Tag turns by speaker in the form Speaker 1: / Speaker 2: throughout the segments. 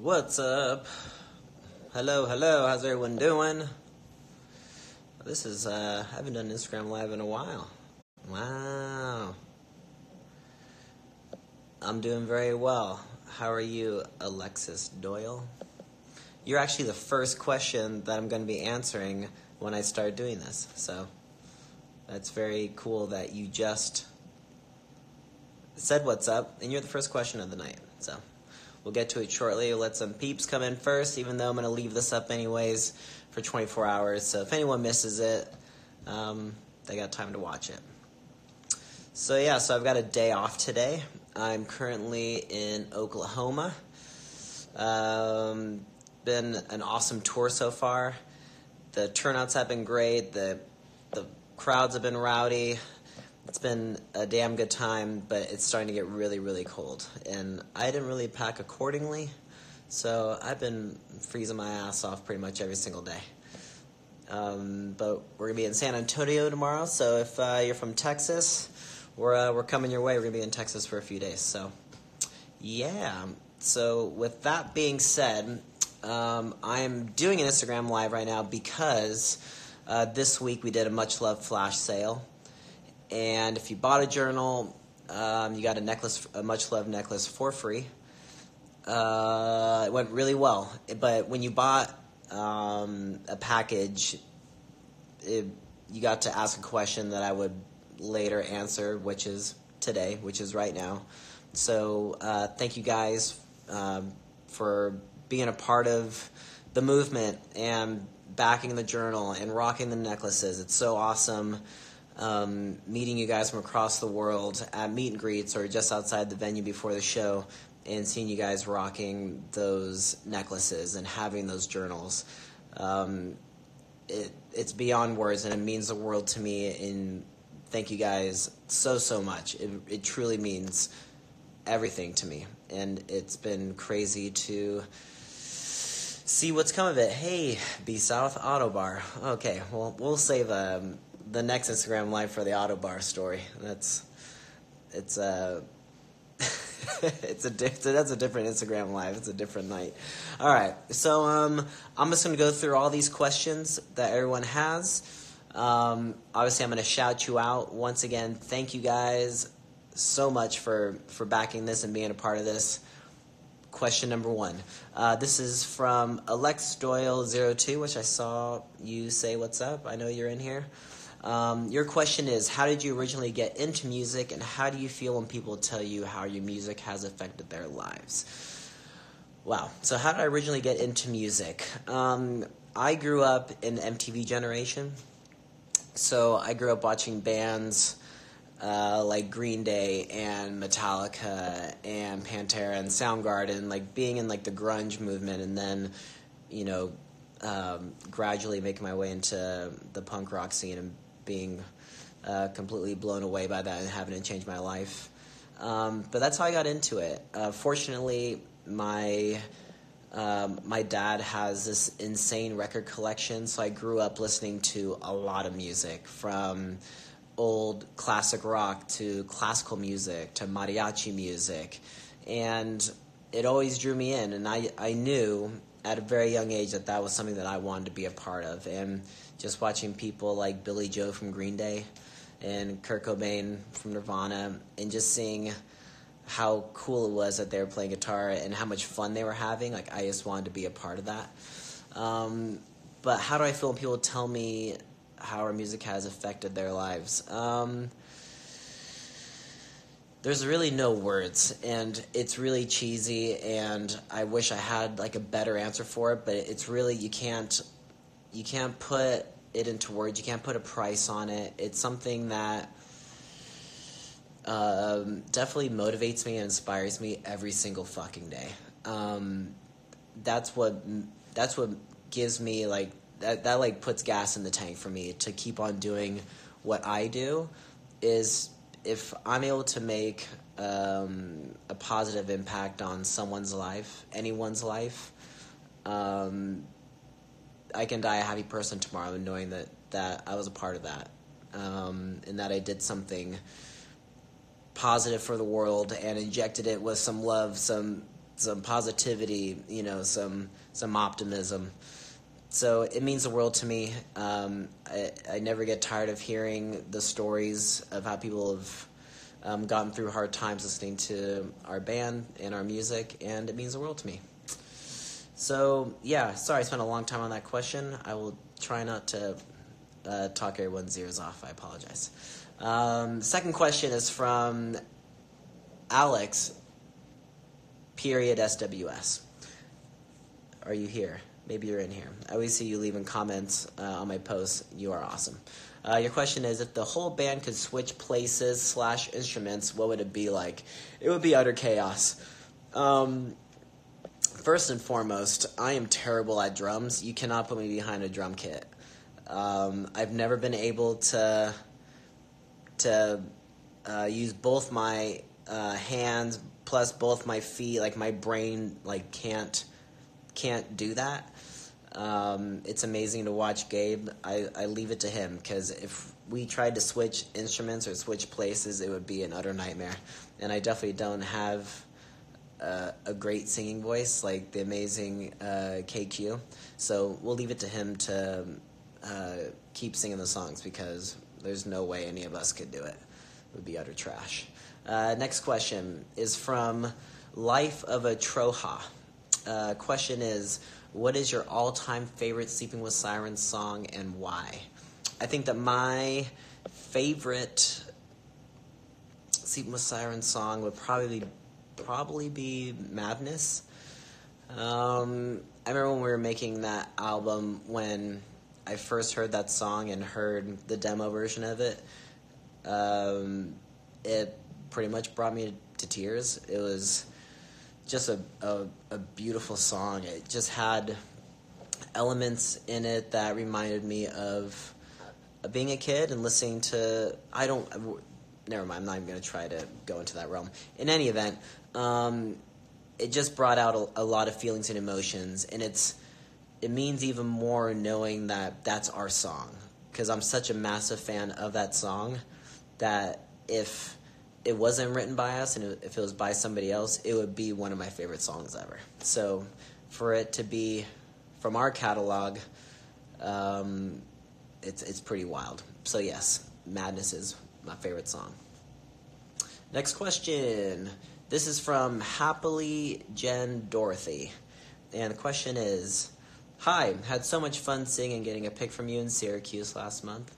Speaker 1: What's up? Hello, how's everyone doing? This is, I haven't done Instagram Live in a while. Wow. I'm doing very well. How are you, Alexis Doyle? You're actually the first question that I'm going to be answering when I start doing this. So, that's very cool that you just said what's up, and you're the first question of the night. So, we'll get to it shortly. We'll let some peeps come in first, even though I'm going to leave this up anyways for 24 hours. So if anyone misses it, they got time to watch it. So yeah, so I've got a day off today. I'm currently in Oklahoma. Been an awesome tour so far. The turnouts have been great. The crowds have been rowdy. It's been a damn good time, but it's starting to get really, really cold. And I didn't really pack accordingly, so I've been freezing my ass off pretty much every single day. But we're going to be in San Antonio tomorrow, so if you're from Texas, we're coming your way. We're going to be in Texas for a few days. So, yeah. So with that being said, I'm doing an Instagram Live right now because this week we did a Much Love flash sale. And if you bought a journal, you got a Much Love necklace for free. It went really well. But when you bought a package, you got to ask a question that I would later answer, which is today, which is right now. So thank you guys for being a part of the movement and backing the journal and rocking the necklaces. It's so awesome. Meeting you guys from across the world at meet and greets or just outside the venue before the show and seeing you guys rocking those necklaces and having those journals. It's beyond words, and it means the world to me, and thank you guys so much. It truly means everything to me, and it's been crazy to see what's come of it. Hey, B South Auto Bar. Okay, well, we'll save the next Instagram Live for the Auto Bar story. That's a different Instagram Live. It's a different night. All right, so I'm just gonna go through all these questions that everyone has. Obviously, I'm gonna shout you out once again. Thank you guys so much for backing this and being a part of this. Question number 1. This is from Alex Doyle 02, which I saw you say what's up. I know you're in here. Your question is, how did you originally get into music, and how do you feel when people tell you how your music has affected their lives? Wow. So how did I originally get into music? I grew up in the MTV generation. So I grew up watching bands like Green Day and Metallica and Pantera and Soundgarden, like being in like the grunge movement, and then, you know, gradually making my way into the punk rock scene and being completely blown away by that and having it change my life. But that's how I got into it. Fortunately, my dad has this insane record collection, so I grew up listening to a lot of music, from old classic rock to classical music to mariachi music, and it always drew me in, and I knew at a very young age that was something that I wanted to be a part of. And just watching people like Billy Joe from Green Day and Kurt Cobain from Nirvana, and just seeing how cool it was that they were playing guitar and how much fun they were having, like I just wanted to be a part of that. But how do I feel when people tell me how our music has affected their lives? There's really no words, and it's really cheesy, and I wish I had like a better answer for it, but it's really, you can't put it into words. You can't put a price on it. It's something that definitely motivates me and inspires me every single fucking day. That's what gives me like that like puts gas in the tank for me to keep on doing what I do. Is if I'm able to make a positive impact on someone's life, anyone's life, I can die a happy person tomorrow knowing that I was a part of that, and that I did something positive for the world and injected it with some love, some some positivity, some optimism. So it means the world to me. I never get tired of hearing the stories of how people have gotten through hard times listening to our band and our music, and it means the world to me. So, yeah, sorry I spent a long time on that question. I will try not to talk everyone's ears off. I apologize. Second question is from Alex, period SWS. Are you here? Maybe you're in here. I always see you leaving comments on my posts. You are awesome. Your question is, if the whole band could switch places / instruments, what would it be like? It would be utter chaos. First and foremost, I am terrible at drums. You cannot put me behind a drum kit. I've never been able to use both my hands plus both my feet. Like, my brain can't do that. It's amazing to watch Gabe. I leave it to him, because if we tried to switch instruments or switch places, it would be an utter nightmare. And I definitely don't have a great singing voice like the amazing KQ. So we'll leave it to him to keep singing the songs, because there's no way any of us could do it. It would be utter trash. Next question is from Life of a Troha. Question is, what is your all-time favorite Sleeping with Sirens song and why? I think that my favorite Sleeping with Sirens song would probably be Madness. I remember when we were making that album, when I first heard that song and heard the demo version of it, it pretty much brought me to tears. It was just a beautiful song. It just had elements in it that reminded me of being a kid and listening to... Never mind, I'm not even going to try to go into that realm. In any event, it just brought out a lot of feelings and emotions, and it means even more knowing that that's our song, because I'm such a massive fan of that song that if it wasn't written by us and if it was by somebody else, it would be one of my favorite songs ever. So for it to be from our catalog, it's pretty wild. So yes, Madness is my favorite song. Next question. This is from Happily Jen Dorothy. And the question is, hi, had so much fun seeing and getting a pic from you in Syracuse last month.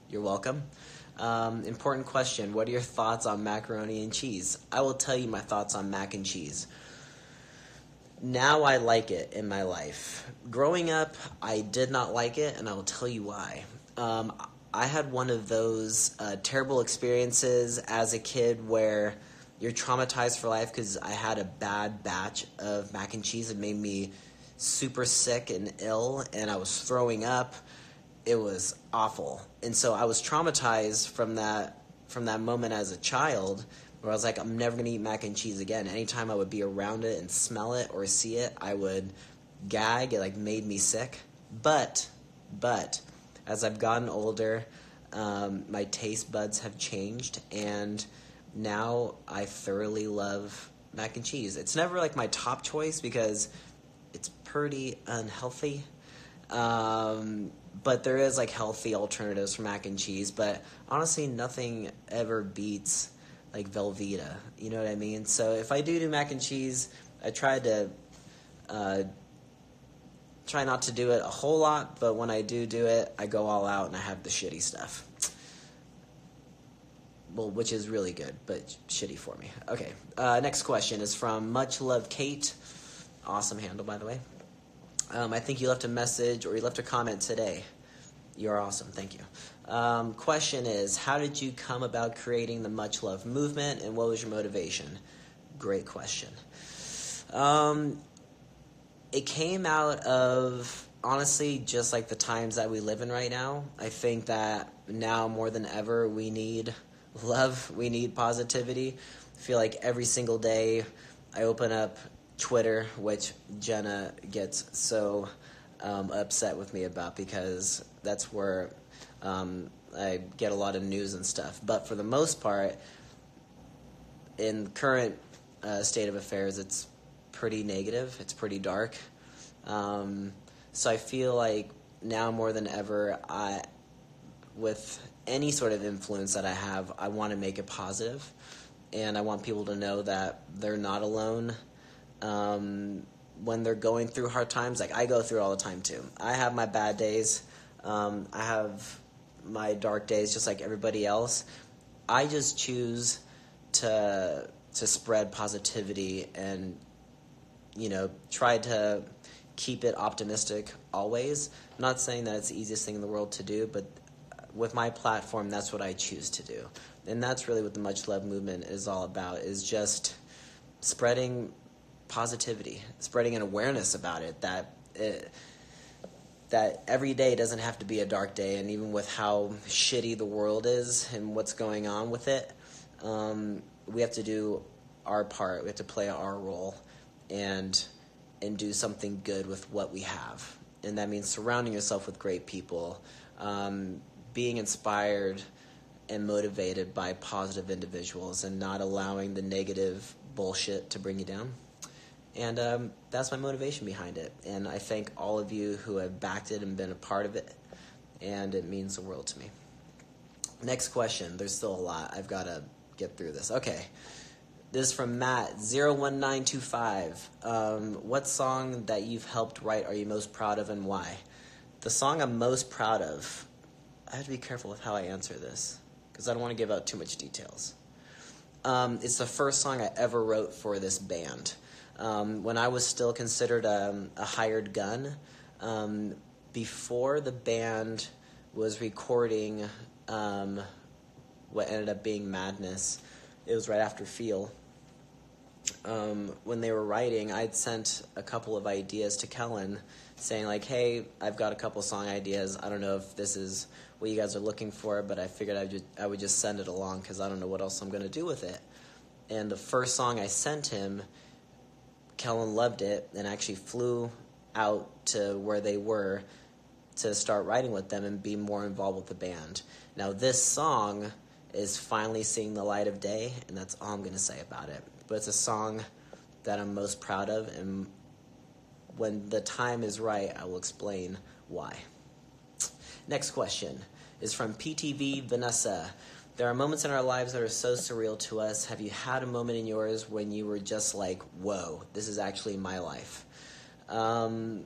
Speaker 1: You're welcome. Important question. What are your thoughts on macaroni and cheese? I will tell you my thoughts on mac and cheese. Now I like it in my life. Growing up, I did not like it, and I will tell you why. I had one of those terrible experiences as a kid where you're traumatized for life because I had a bad batch of mac and cheese. It made me super sick and ill, and I was throwing up. It was awful. And so I was traumatized from that moment as a child, where I was like, I'm never going to eat mac and cheese again. Anytime I would be around it and smell it or see it, I would gag. It made me sick. But as I've gotten older, my taste buds have changed, and now I thoroughly love mac and cheese. It's never my top choice because it's pretty unhealthy. But there is healthy alternatives for mac and cheese. But honestly, nothing ever beats Velveeta. You know what I mean? So if I do mac and cheese, I try not to do it a whole lot. But when I do it, I go all out and I have the shitty stuff. Well, which is really good, but shitty for me. Okay, next question is from Much Love Kate. Awesome handle, by the way. I think you left a message or you left a comment today. You're awesome. Thank you. Question is, how did you come about creating the Much Love movement, and what was your motivation? Great question. It came out of, honestly, just the times that we live in right now. I think that now more than ever, we need love. We need positivity. I feel like every single day I open up Twitter, which Jenna gets so upset with me about, because that's where I get a lot of news and stuff. But for the most part, in current state of affairs, it's pretty negative. It's pretty dark. So I feel like now more than ever, with any sort of influence that I have, I want to make it positive, and I want people to know that they're not alone. When they're going through hard times, like I go through all the time too. I have my bad days. I have my dark days just like everybody else. I just choose to spread positivity and, try to keep it optimistic always. I'm not saying that it's the easiest thing in the world to do, but with my platform, that's what I choose to do. And that's really what the Much Love movement is all about, is just spreading positivity, spreading an awareness about it, that every day doesn't have to be a dark day, and even with how shitty the world is and what's going on with it, we have to do our part. We have to play our role and do something good with what we have. And that means surrounding yourself with great people, being inspired and motivated by positive individuals, and not allowing the negative bullshit to bring you down. And that's my motivation behind it. And I thank all of you who have backed it and been a part of it. And it means the world to me. Next question. There's still a lot. I've got to get through this. Okay. This is from Matt01925. What song that you've helped write are you most proud of, and why? The song I'm most proud of, I have to be careful with how I answer this, because I don't want to give out too much details. It's the first song I ever wrote for this band. When I was still considered a hired gun, before the band was recording what ended up being Madness, it was right after Feel. When they were writing, I'd sent a couple of ideas to Kellen saying like, hey, I've got a couple song ideas. I don't know if this is what you guys are looking for, but I figured I would just send it along because I don't know what else I'm going to do with it. And the first song I sent him, Kellen loved it and actually flew out to where they were to start writing with them and be more involved with the band. Now this song is finally seeing the light of day, and that's all I'm going to say about it. But it's a song that I'm most proud of, and when the time is right, I will explain why. Next question is from PTV Vanessa. There are moments in our lives that are so surreal to us. Have you had a moment in yours when you were just like, whoa, this is actually my life? I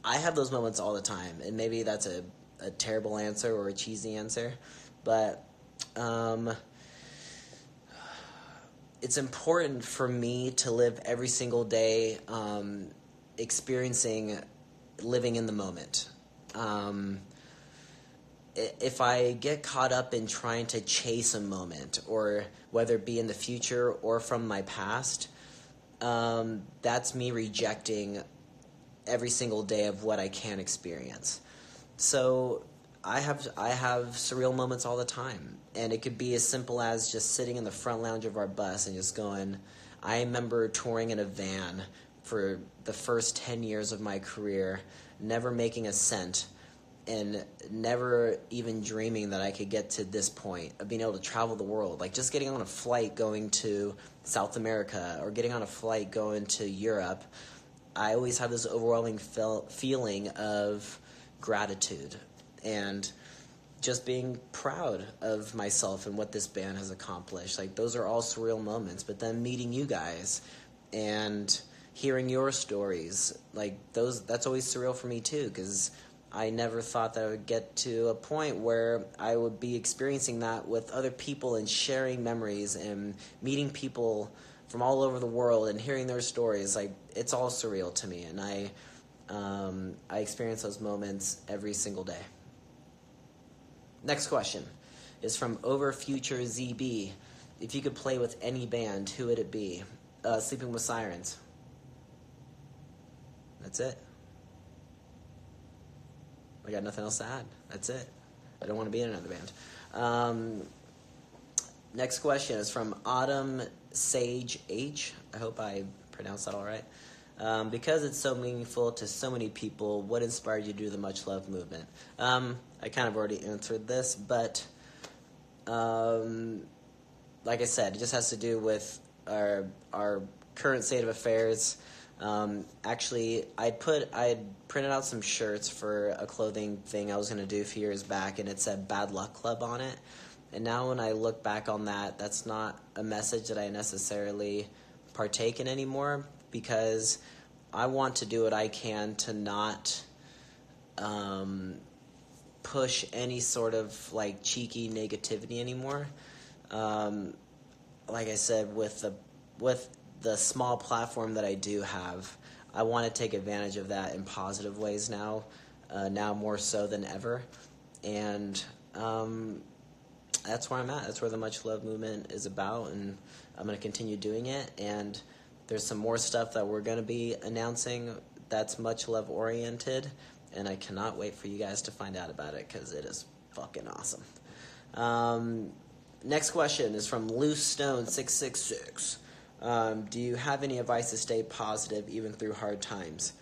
Speaker 1: have those moments all the time, and maybe that's a terrible answer or a cheesy answer, but it's important for me to live every single day experiencing living in the moment. If I get caught up in trying to chase a moment, or whether it be in the future or from my past, that's me rejecting every single day of what I can experience. So I have surreal moments all the time, and it could be as simple as just sitting in the front lounge of our bus and just going, I remember touring in a van for the first 10 years of my career, never making a cent, and never even dreaming that I could get to this point of being able to travel the world. Like just getting on a flight going to South America or getting on a flight going to Europe, I always have this overwhelming feeling of gratitude and just being proud of myself and what this band has accomplished. Like those are all surreal moments. But then meeting you guys and hearing your stories, like that's always surreal for me too, because I never thought that I would get to a point where I would be experiencing that with other people and sharing memories and meeting people from all over the world and hearing their stories. Like it's all surreal to me, and I experience those moments every single day. Next question is from OverFutureZB. If you could play with any band, who would it be? Sleeping with Sirens. That's it. I got nothing else to add. That's it. I don't want to be in another band. Next question is from Autumn Sage H. I hope I pronounced that all right. Because it's so meaningful to so many people, what inspired you to do the Much Love movement? I kind of already answered this, but like I said, it just has to do with our current state of affairs. Actually, I'd printed out some shirts for a clothing thing I was going to do a few years back, and it said Bad Luck Club on it. And now when I look back on that, that's not a message that I necessarily partake in anymore, because I want to do what I can to not push any sort of like cheeky negativity anymore. Like I said, with the small platform that I do have, I want to take advantage of that in positive ways now more so than ever. And that's where I'm at. That's where the Much Love movement is about, and I'm going to continue doing it. And there's some more stuff that we're going to be announcing that's Much Love oriented, and I cannot wait for you guys to find out about it, because it is fucking awesome. Next question is from Loose Stone 666. Do you have any advice to stay positive even through hard times?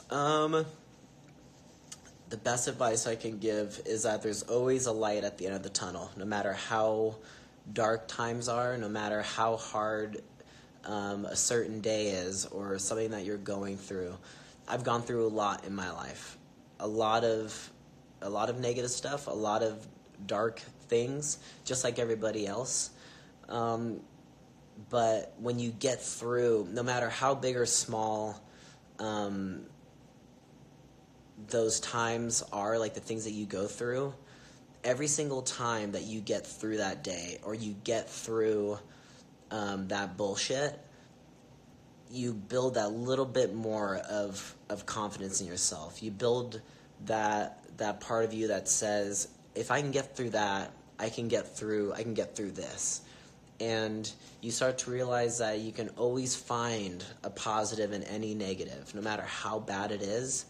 Speaker 1: The best advice I can give is that there's always a light at the end of the tunnel, no matter how dark times are, no matter how hard a certain day is or something that you're going through. I've gone through a lot in my life, a lot of negative stuff, a lot of dark things, just like everybody else. But when you get through, no matter how big or small those times are, like the things that you go through, every single time that you get through that day or you get through that bullshit, you build that little bit more of confidence in yourself. You build that part of you that says, if I can get through that, I can get through this. And you start to realize that you can always find a positive in any negative, no matter how bad it is,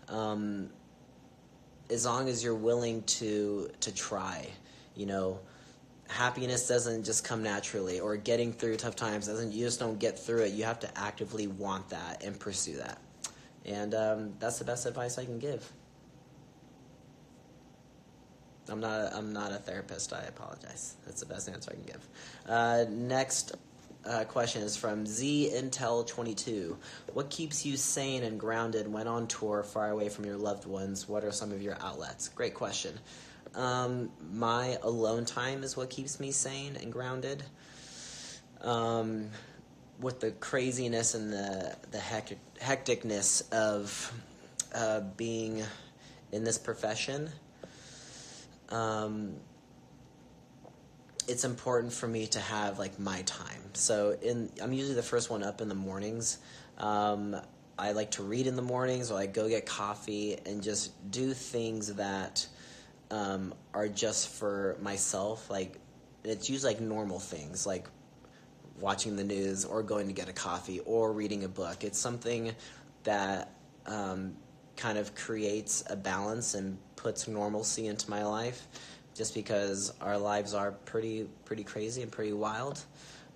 Speaker 1: as long as you're willing to try. You know, happiness doesn't just come naturally, or getting through tough times doesn't. You just don't get through it. You have to actively want that and pursue that. And that's the best advice I can give. I'm not a therapist. I apologize. That's the best answer I can give. Next question is from ZIntel22. What keeps you sane and grounded when on tour, far away from your loved ones? What are some of your outlets? Great question. My alone time is what keeps me sane and grounded. With the craziness and the hecticness of being in this profession, it's important for me to have like my time. So I'm usually the first one up in the mornings. I like to read in the mornings, or like go get coffee and just do things that are just for myself. Like, it's usually like normal things, like watching the news or going to get a coffee or reading a book. It's something that kind of creates a balance and puts normalcy into my life, just because our lives are pretty crazy and pretty wild.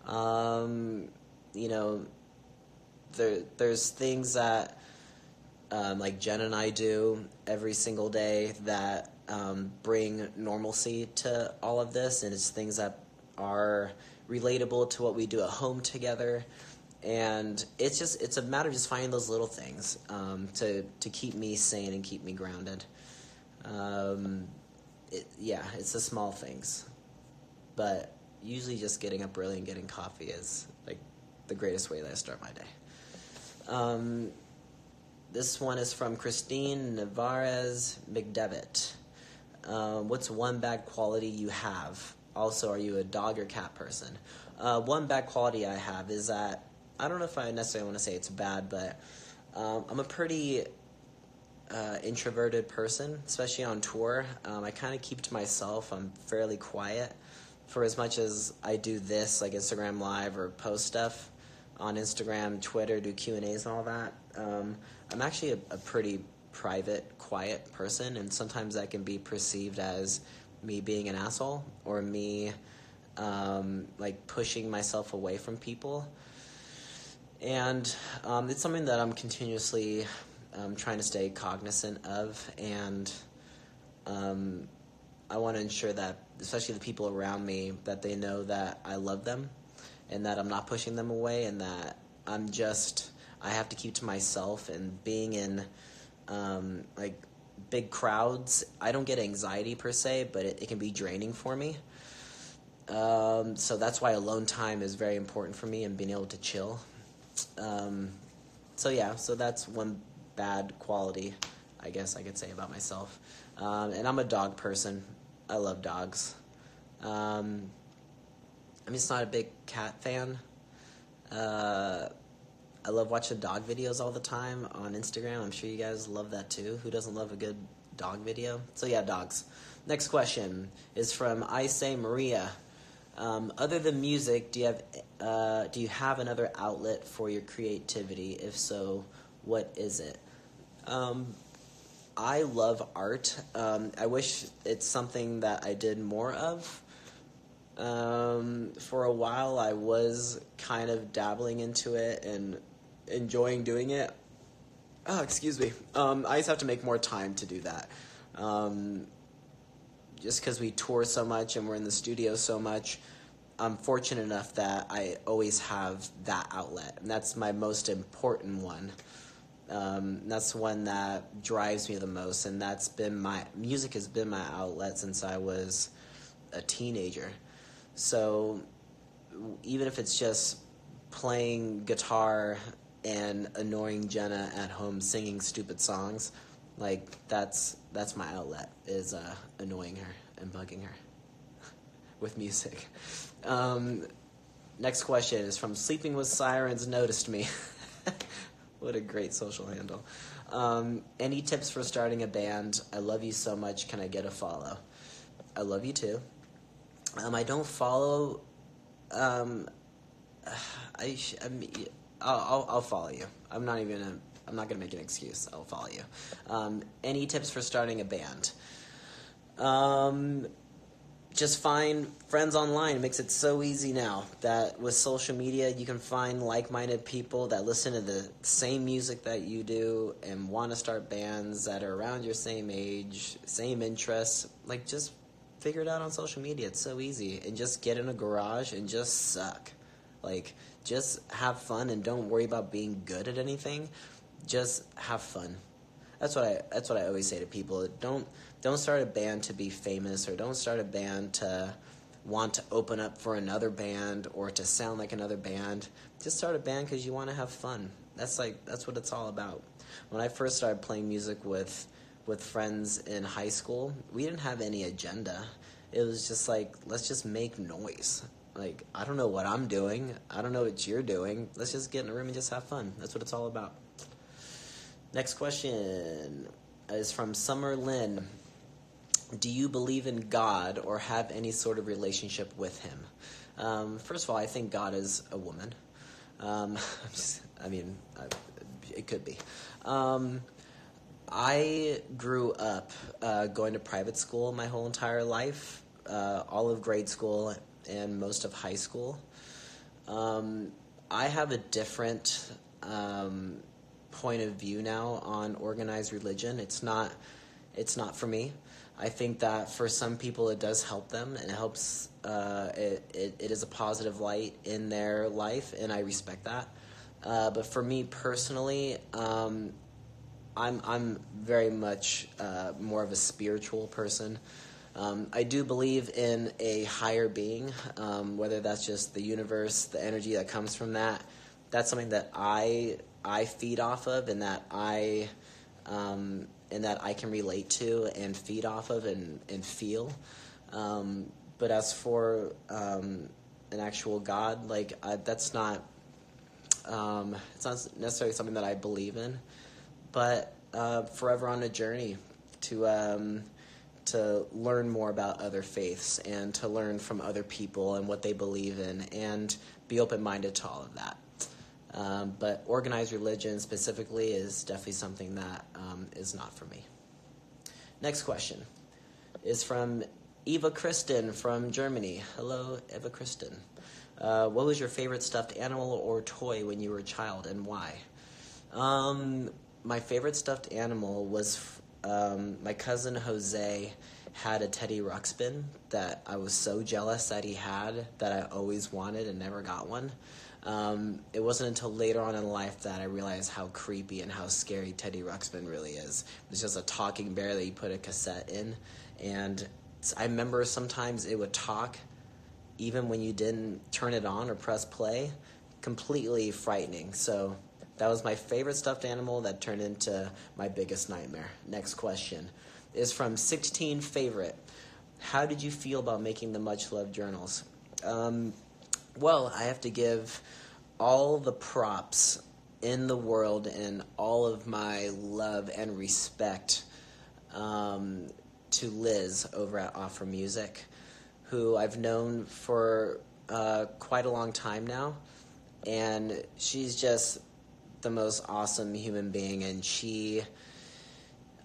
Speaker 1: You know, there's things that like Jen and I do every single day that bring normalcy to all of this, and it's things that are relatable to what we do at home together. And it's a matter of just finding those little things to keep me sane and keep me grounded. It's the small things, but usually just getting up early and getting coffee is like the greatest way that I start my day. This one is from Christine Navarez McDevitt. What's one bad quality you have? Also, are you a dog or cat person? One bad quality I have is that, I don't know if I necessarily want to say it's bad, but I'm a pretty introverted person, especially on tour. I kind of keep to myself. I'm fairly quiet. For as much as I do this, like Instagram Live or post stuff on Instagram, Twitter, do Q&As and all that, I'm actually a pretty private, quiet person, and sometimes that can be perceived as me being an asshole or me like pushing myself away from people. And it's something that I'm continuously trying to stay cognizant of, and I want to ensure that, especially the people around me, that they know that I love them and that I'm not pushing them away, and that I have to keep to myself. And being in like big crowds, I don't get anxiety per se, but it can be draining for me. So that's why alone time is very important for me, and being able to chill. So that's one bad quality, I guess I could say, about myself. And I'm a dog person. I love dogs. I'm just not a big cat fan. I love watching dog videos all the time on Instagram. I'm sure you guys love that too. Who doesn't love a good dog video? So yeah, dogs. Next question is from I Say Maria. Other than music, do you have another outlet for your creativity? If so, what is it? I love art. I wish it's something that I did more of. For a while, I was kind of dabbling into it and enjoying doing it. Oh, excuse me. I just have to make more time to do that. Just because we tour so much and we're in the studio so much, I'm fortunate enough that I always have that outlet, and that's my most important one. That's the one that drives me the most, and music has been my outlet since I was a teenager. So even if it's just playing guitar and annoying Jenna at home singing stupid songs, like that's my outlet, is annoying her and bugging her with music. Next question is from Sleeping with Sirens Noticed Me. What a great social handle. Any tips for starting a band? I love you so much. Can I get a follow? I love you too. I don't follow. I'll follow you. I'm not gonna make an excuse. I'll follow you. Any tips for starting a band? Just find friends online. It makes it so easy now that with social media you can find like-minded people that listen to the same music that you do and want to start bands that are around your same age, same interests. Like, just figure it out on social media. It's so easy. And just get in a garage and just suck. Like, just have fun and don't worry about being good at anything. Just have fun. That's what I always say to people. Don't start a band to be famous, or don't start a band to want to open up for another band or to sound like another band. Just start a band because you want to have fun. That's what it's all about. When I first started playing music with friends in high school, we didn't have any agenda. It was just like, let's just make noise. Like, I don't know what I'm doing. I don't know what you're doing. Let's just get in a room and just have fun. That's what it's all about. Next question is from Summer Lynn. Do you believe in God or have any sort of relationship with him? First of all, I think God is a woman. It could be. I grew up going to private school my whole entire life, all of grade school and most of high school. I have a different point of view now on organized religion. It's not for me. I think that for some people it does help them, and it helps. It is a positive light in their life, and I respect that. But for me personally, I'm very much more of a spiritual person. I do believe in a higher being, whether that's just the universe, the energy that comes from that. That's something that I feed off of, and that I can relate to and feed off of and feel. But as for an actual God, that's not. It's not necessarily something that I believe in, but forever on a journey to learn more about other faiths and to learn from other people and what they believe in, and be open-minded to all of that. But organized religion specifically is definitely something that is not for me. Next question is from Eva Kristen from Germany. Hello, Eva Kristen. What was your favorite stuffed animal or toy when you were a child, and why? My favorite stuffed animal was my cousin Jose had a Teddy Ruxpin that I was so jealous that he had, that I always wanted and never got one. It wasn't until later on in life that I realized how creepy and how scary Teddy Ruxpin really is. It's just a talking bear that you put a cassette in, and I remember sometimes it would talk even when you didn't turn it on or press play. Completely frightening. So that was my favorite stuffed animal that turned into my biggest nightmare. Next question is from 16 Favorite. How did you feel about making the Much Love journals? Well, I have to give all the props in the world and all of my love and respect to Liz over at Offer Music, who I've known for quite a long time now, and she's just the most awesome human being, and she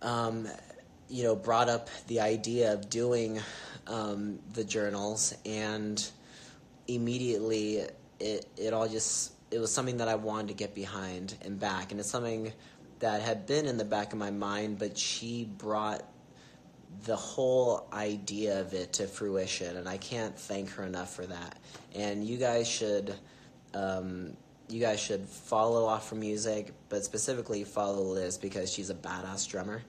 Speaker 1: brought up the idea of doing the journals, and immediately it was something that I wanted to get behind and back, and it's something that had been in the back of my mind, but she brought the whole idea of it to fruition, and I can't thank her enough for that. And you guys should follow Offer Music, but specifically follow Liz because she's a badass drummer.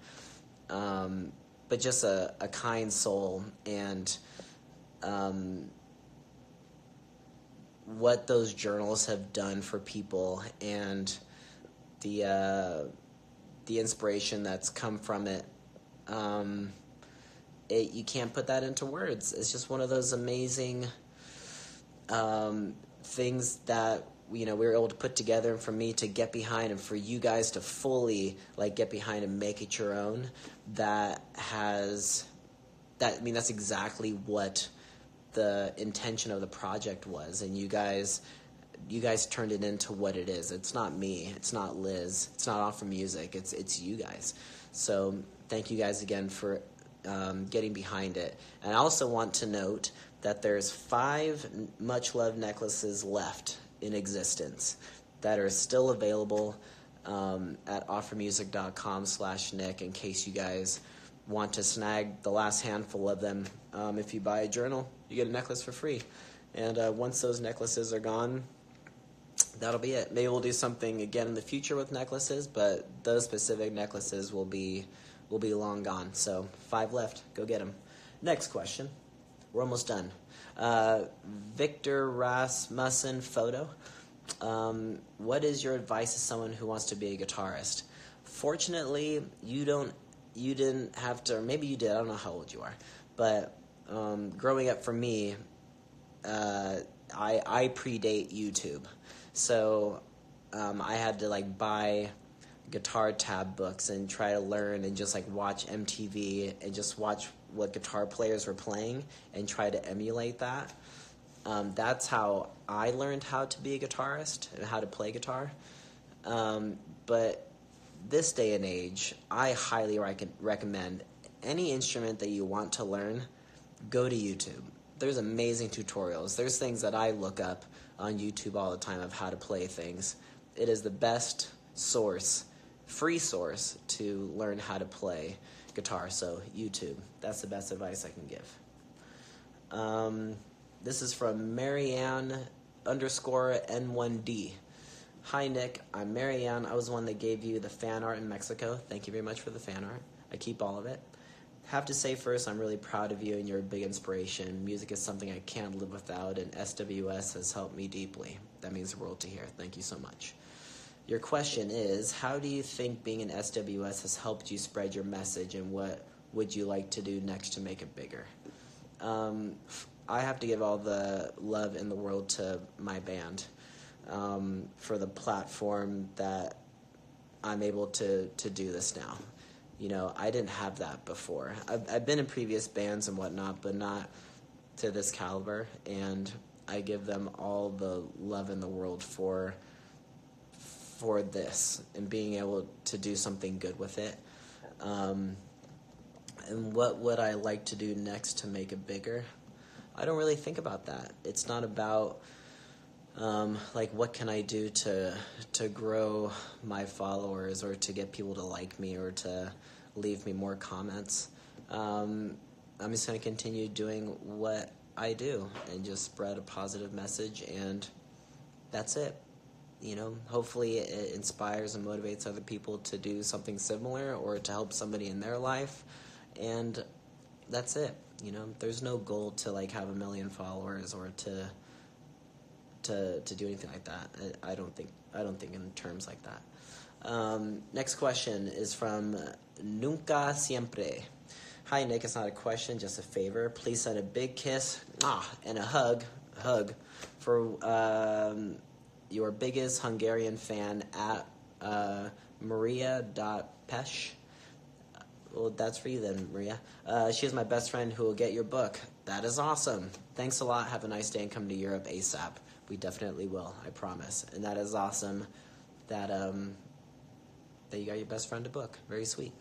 Speaker 1: But just a kind soul, and what those journals have done for people, and the inspiration that's come from it, you can't put that into words. It's just one of those amazing things that we were able to put together, and for me to get behind, and for you guys to fully get behind and make it your own. That's exactly what the intention of the project was, and you guys turned it into what it is. It's not me, it's not Liz, it's not Offer Music, it's you guys. So thank you guys again for getting behind it. And I also want to note that there's 5 Much Love necklaces left in existence that are still available at offermusic.com/Nick, in case you guys want to snag the last handful of them. If you buy a journal, you get a necklace for free. And once those necklaces are gone, that'll be it. Maybe we'll do something again in the future with necklaces, but those specific necklaces will be long gone. So 5 left. Go get them. Next question. We're almost done. Victor Rasmussen photo. What is your advice to someone who wants to be a guitarist? Fortunately, you didn't have to, or maybe you did, I don't know how old you are, but growing up for me, I predate YouTube. So I had to buy guitar tab books and try to learn, and just watch MTV and just watch what guitar players were playing and try to emulate that. That's how I learned how to be a guitarist and how to play guitar. But this day and age, I highly recommend any instrument that you want to learn, go to YouTube. There's amazing tutorials. There's things that I look up on YouTube all the time of how to play things. It is the best source, free source, to learn how to play guitar. So YouTube, that's the best advice I can give. This is from Marianne_N1D. Hi Nick, I'm Marianne. I was the one that gave you the fan art in Mexico. Thank you very much for the fan art. I keep all of it. Have to say first, I'm really proud of you and you're a big inspiration. Music is something I can't live without, and SWS has helped me deeply. That means the world to hear. Thank you so much. Your question is, how do you think being an SWS has helped you spread your message, and what would you like to do next to make it bigger? I have to give all the love in the world to my band for the platform that I'm able to do this now. I didn't have that before. I've been in previous bands and whatnot, but not to this caliber, and I give them all the love in the world for this and being able to do something good with it. And what would I like to do next to make it bigger? I don't really think about that. It's not about what can I do to grow my followers, or to get people to like me, or to leave me more comments. I'm just going to continue doing what I do and just spread a positive message, and that's it. You know, hopefully it inspires and motivates other people to do something similar or to help somebody in their life, and that's it. You know, there's no goal to like have 1 million followers or to do anything like that. I don't think in terms like that. Next question is from Nunca Siempre. Hi Nick, it's not a question, just a favor. Please send a big kiss and a hug for your biggest Hungarian fan at Maria.pesh. Well, that's for you then, Maria. She is my best friend who will get your book. That is awesome. Thanks a lot. Have a nice day and come to Europe ASAP. We definitely will, I promise. And that is awesome that that you got your best friend a book. Very sweet.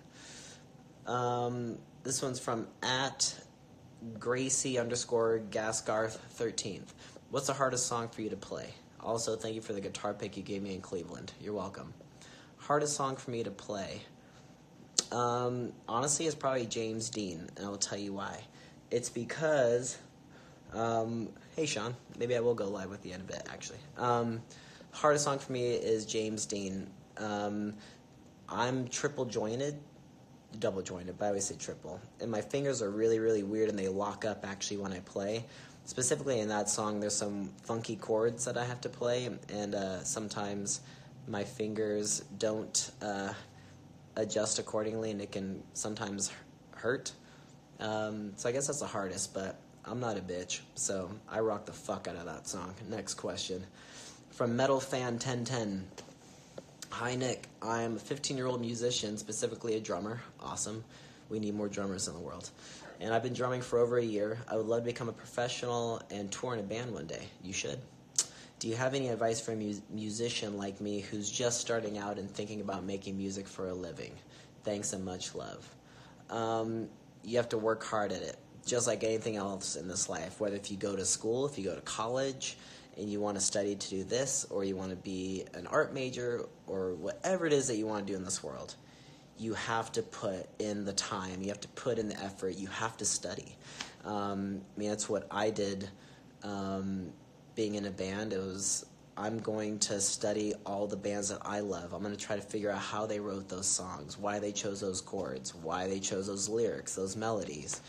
Speaker 1: This one's from at Gracie_Gasgarth13th. What's the hardest song for you to play? Also, thank you for the guitar pick you gave me in Cleveland. You're welcome. Hardest song for me to play? Honestly, it's probably James Dean, and I will tell you why. It's because, hey Sean, maybe I will go live with the end of it, actually. Hardest song for me is James Dean. I'm double jointed, but I always say triple. And my fingers are really, really weird, and they lock up actually when I play. Specifically in that song, there's some funky chords that I have to play, and sometimes my fingers don't adjust accordingly, and it can sometimes hurt. So I guess that's the hardest, but I'm not a bitch, so I rock the fuck out of that song. Next question. From MetalFan1010. Hi, Nick. I'm a 15-year-old musician, specifically a drummer. Awesome. We need more drummers in the world. And I've been drumming for over a year. I would love to become a professional and tour in a band one day. You should. Do you have any advice for a musician like me who's just starting out and thinking about making music for a living? Thanks and much love. You have to work hard at it, just like anything else in this life. Whether if you go to school, if you go to college, and you want to study to do this, or you want to be an art major, or whatever it is that you want to do in this world, you have to put in the time. You have to put in the effort. You have to study. I mean, that's what I did. Being in a band, I'm going to study all the bands that I love. I'm going to try to figure out how they wrote those songs, why they chose those chords, why they chose those lyrics, those melodies.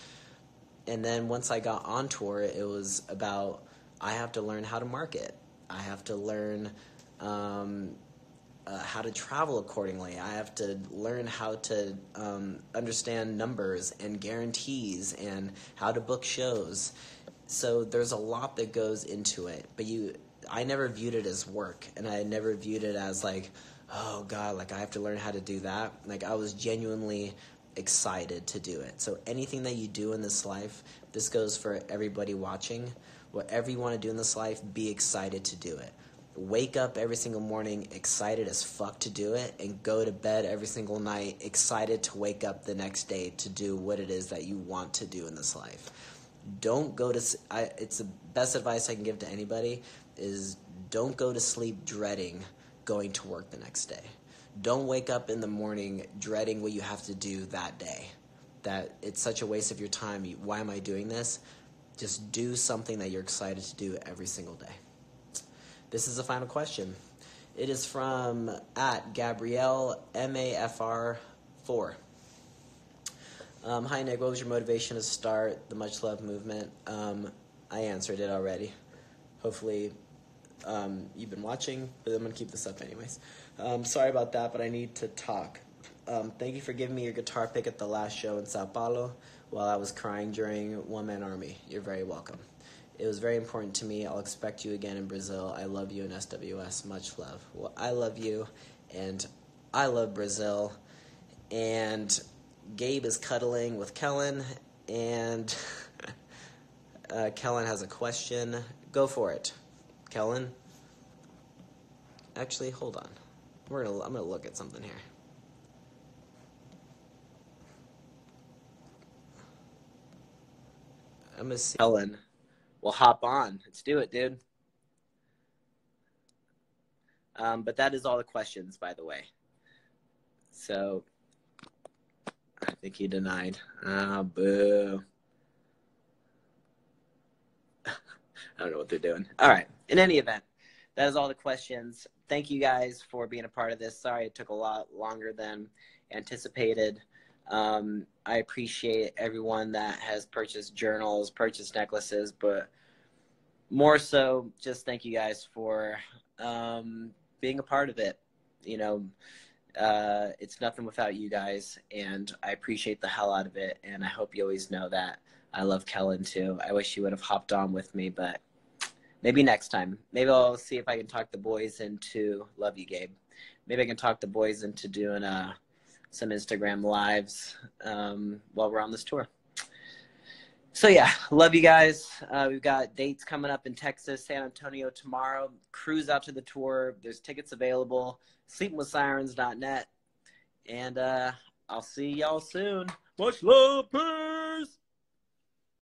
Speaker 1: And then once I got on tour, it was about, I have to learn how to market. I have to learn how to travel accordingly. I have to learn how to understand numbers and guarantees and how to book shows. So there's a lot that goes into it, but I never viewed it as work, and I never viewed it as like, oh God, like I have to learn how to do that. Like I was genuinely excited to do it. So anything that you do in this life, this goes for everybody watching, whatever you want to do in this life, be excited to do it. Wake up every single morning excited as fuck to do it, and go to bed every single night excited to wake up the next day to do what it is that you want to do in this life. Don't go to, it's the best advice I can give to anybody is don't go to sleep dreading going to work the next day. Don't wake up in the morning dreading what you have to do that day. That it's such a waste of your time. Why am I doing this? Just do something that you're excited to do every single day. This is the final question. It is from at Gabrielle MAFR4. Hi Nick, what was your motivation to start the Much Love movement? I answered it already. Hopefully you've been watching, but I'm going to keep this up anyways. Sorry about that, but I need to talk. Thank you for giving me your guitar pick at the last show in Sao Paulo while I was crying during One Man Army. You're very welcome. It was very important to me. I'll expect you again in Brazil. I love you in SWS. Much love. Well, I love you, and I love Brazil, and Gabe is cuddling with Kellen, and Kellen has a question. Go for it, Kellen. Actually, hold on. I'm gonna look at something here. I'm gonna see. Kellen, well, hop on. Let's do it, dude. But that is all the questions, by the way. So Nikki denied. Ah, boo. I don't know what they're doing. All right. In any event, that is all the questions. Thank you guys for being a part of this. Sorry it took a lot longer than anticipated. I appreciate everyone that has purchased journals, purchased necklaces, but more so, just thank you guys for being a part of it. You know, it's nothing without you guys, and I appreciate the hell out of it, and I hope you always know that I love Kellen too. I wish you would have hopped on with me, but maybe next time. Maybe I'll see if I can talk the boys into, love you, Gabe. Maybe I can talk the boys into doing some Instagram lives while we're on this tour. So yeah, love you guys. We've got dates coming up in Texas, San Antonio tomorrow. Cruise out to the tour. There's tickets available. Sleepingwithsirens.net. And I'll see y'all soon. Much love. Peace.